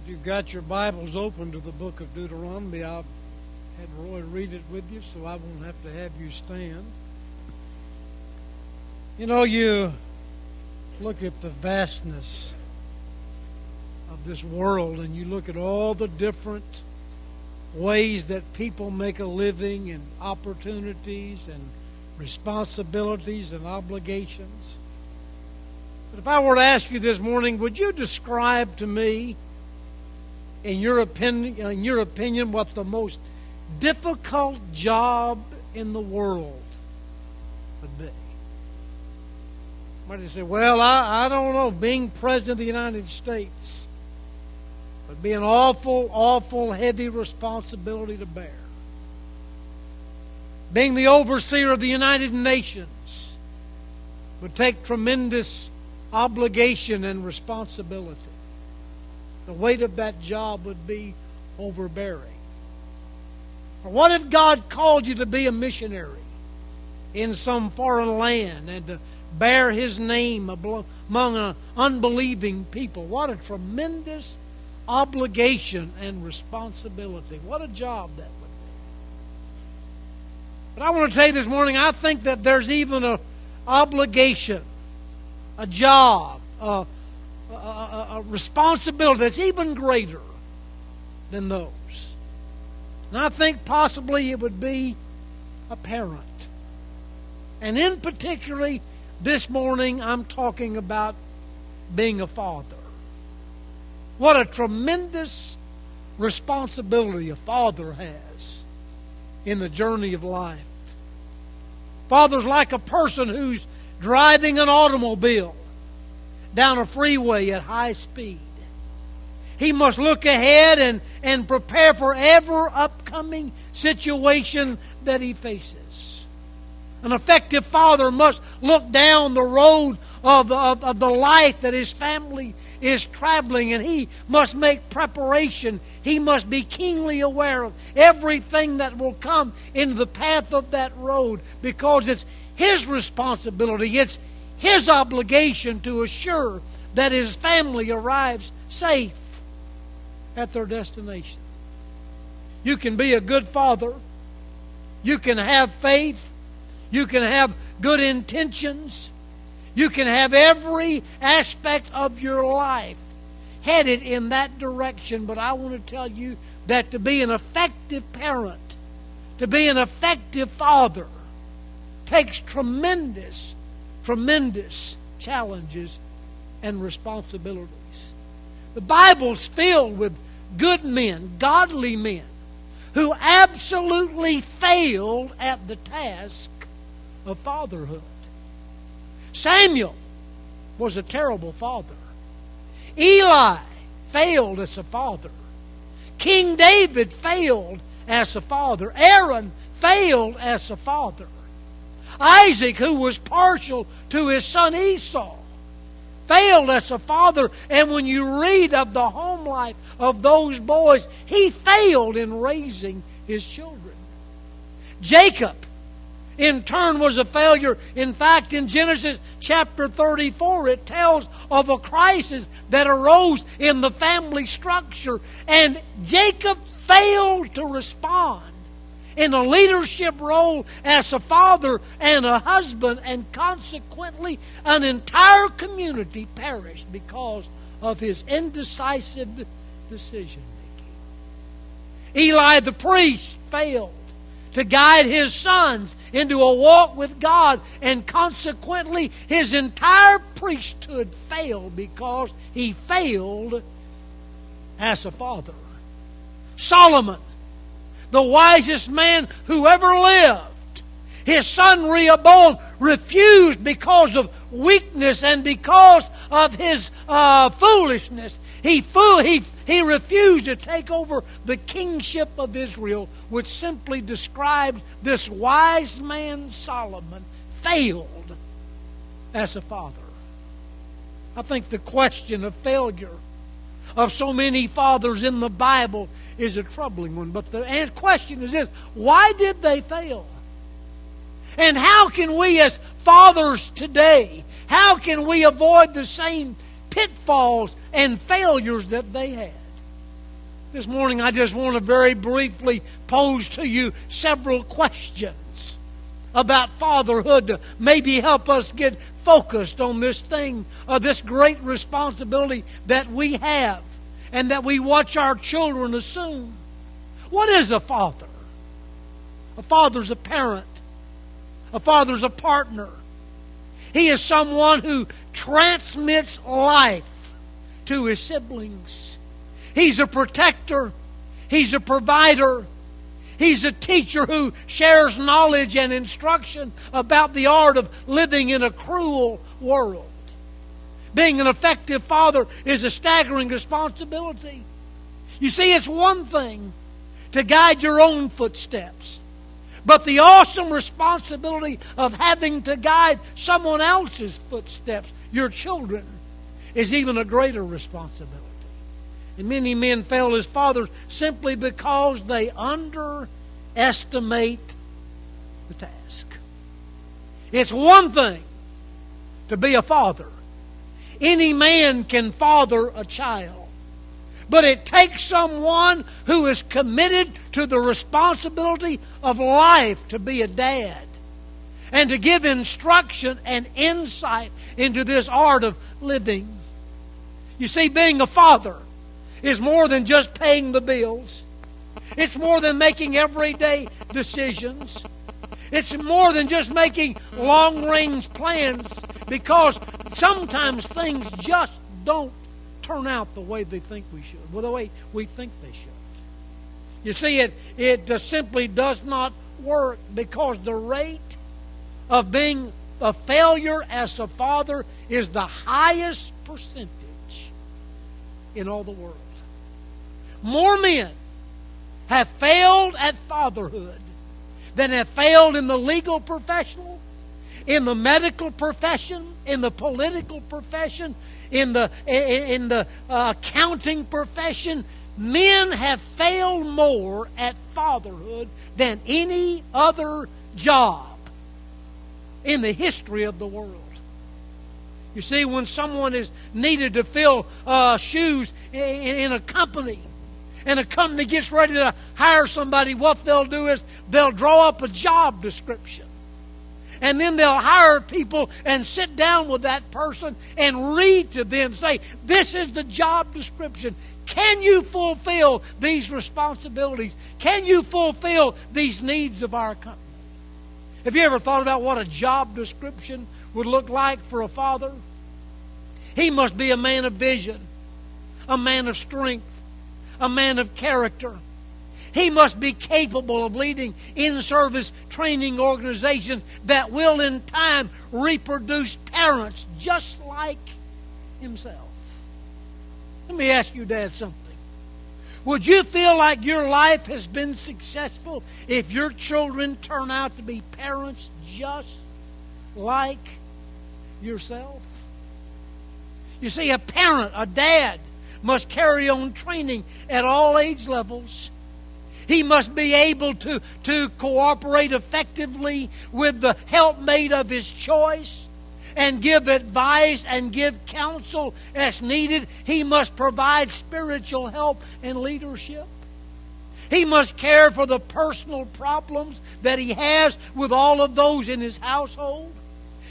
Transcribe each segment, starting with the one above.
If you've got your Bibles open to the book of Deuteronomy, I've had Roy read it with you, so I won't have to have you stand. You know, you look at the vastness of this world, and you look at all the different ways that people make a living, and opportunities, and responsibilities, and obligations. But if I were to ask you this morning, would you describe to me, in your opinion, what the most difficult job in the world would be? Somebody say, well, I don't know. Being President of the United States would be an awful, awful heavy responsibility to bear. Being the overseer of the United Nations would take tremendous obligation and responsibility. The weight of that job would be overbearing. Or what if God called you to be a missionary in some foreign land and to bear His name among an unbelieving people? What a tremendous obligation and responsibility. What a job that would be. But I want to tell you this morning, I think that there's even an obligation, a job, a responsibility that's even greater than those. And I think possibly it would be a parent. And in particularly this morning, I'm talking about being a father. What a tremendous responsibility a father has in the journey of life. Father's like a person who's driving an automobile down a freeway at high speed. He must look ahead and prepare for every upcoming situation that he faces. An effective father must look down the road of the life that his family is traveling, and he must make preparation. He must be keenly aware of everything that will come into the path of that road, because it's his responsibility, it's his obligation to assure that his family arrives safe at their destination. You can be a good father. You can have faith. You can have good intentions. You can have every aspect of your life headed in that direction. But I want to tell you that to be an effective parent, to be an effective father, takes tremendous challenges and responsibilities. The Bible's filled with good men, godly men, who absolutely failed at the task of fatherhood. Samuel was a terrible father. Eli failed as a father. King David failed as a father. Aaron failed as a father. Isaac, who was partial to his son Esau, failed as a father. And when you read of the home life of those boys, he failed in raising his children. Jacob, in turn, was a failure. In fact, in Genesis chapter 34, it tells of a crisis that arose in the family structure. And Jacob failed to respond in a leadership role as a father and a husband, and consequently an entire community perished because of his indecisive decision making. Eli the priest failed to guide his sons into a walk with God, and consequently his entire priesthood failed because he failed as a father. Solomon, the wisest man who ever lived, his son Rehoboam refused because of weakness and because of his foolishness. He refused to take over the kingship of Israel, which simply describes this wise man Solomon failed as a father. I think the question of failure of so many fathers in the Bible is a troubling one. But the question is this: why did they fail? And how can we as fathers today, how can we avoid the same pitfalls and failures that they had? This morning I just want to very briefly pose to you several questions about fatherhood to maybe help us get focused on this thing, this great responsibility that we have and that we watch our children assume. What is a father? A father's a parent. A father's a partner. He is someone who transmits life to his siblings. He's a protector. He's a provider. He's a teacher who shares knowledge and instruction about the art of living in a cruel world. Being an effective father is a staggering responsibility. You see, it's one thing to guide your own footsteps, but the awesome responsibility of having to guide someone else's footsteps, your children, is even a greater responsibility. And many men fail as fathers simply because they underestimate the task. It's one thing to be a father. Any man can father a child. But it takes someone who is committed to the responsibility of life to be a dad and to give instruction and insight into this art of living. You see, being a father is more than just paying the bills. It's more than making everyday decisions. It's more than just making long-range plans, because sometimes things just don't turn out the way they think we should, well, the way we think they should. You see, it simply does not work, because the rate of being a failure as a father is the highest percentage in all the world. More men have failed at fatherhood than have failed in the legal profession, in the medical profession, in the political profession, in the accounting profession. Men have failed more at fatherhood than any other job in the history of the world. You see, when someone is needed to fill shoes in a company, and a company gets ready to hire somebody, what they'll do is they'll draw up a job description. And then they'll hire people and sit down with that person and read to them, say, this is the job description. Can you fulfill these responsibilities? Can you fulfill these needs of our company? Have you ever thought about what a job description would look like for a father? He must be a man of vision, a man of strength, a man of character. He must be capable of leading in-service training organizations that will in time reproduce parents just like himself. Let me ask you, Dad, something. Would you feel like your life has been successful if your children turn out to be parents just like yourself? You see, a parent, a dad, must carry on training at all age levels. He must be able to cooperate effectively with the helpmate of his choice and give advice and give counsel as needed. He must provide spiritual help and leadership. He must care for the personal problems that he has with all of those in his household.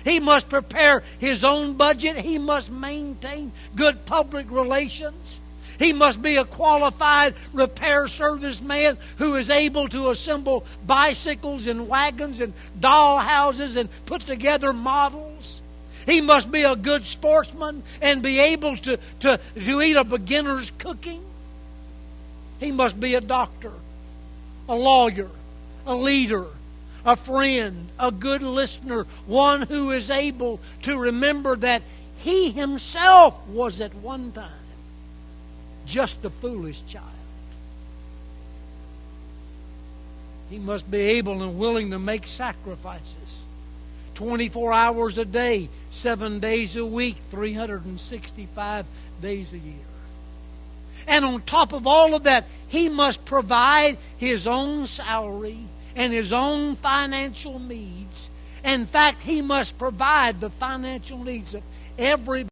He must prepare his own budget. He must maintain good public relations. He must be a qualified repair service man who is able to assemble bicycles and wagons and doll houses and put together models. He must be a good sportsman and be able to eat a beginner's cooking. He must be a doctor, a lawyer, a leader, a friend, a good listener, one who is able to remember that he himself was at one time just a foolish child. He must be able and willing to make sacrifices 24 hours a day, 7 days a week, 365 days a year. And on top of all of that, he must provide his own salary and his own financial needs. In fact, he must provide the financial needs of everybody.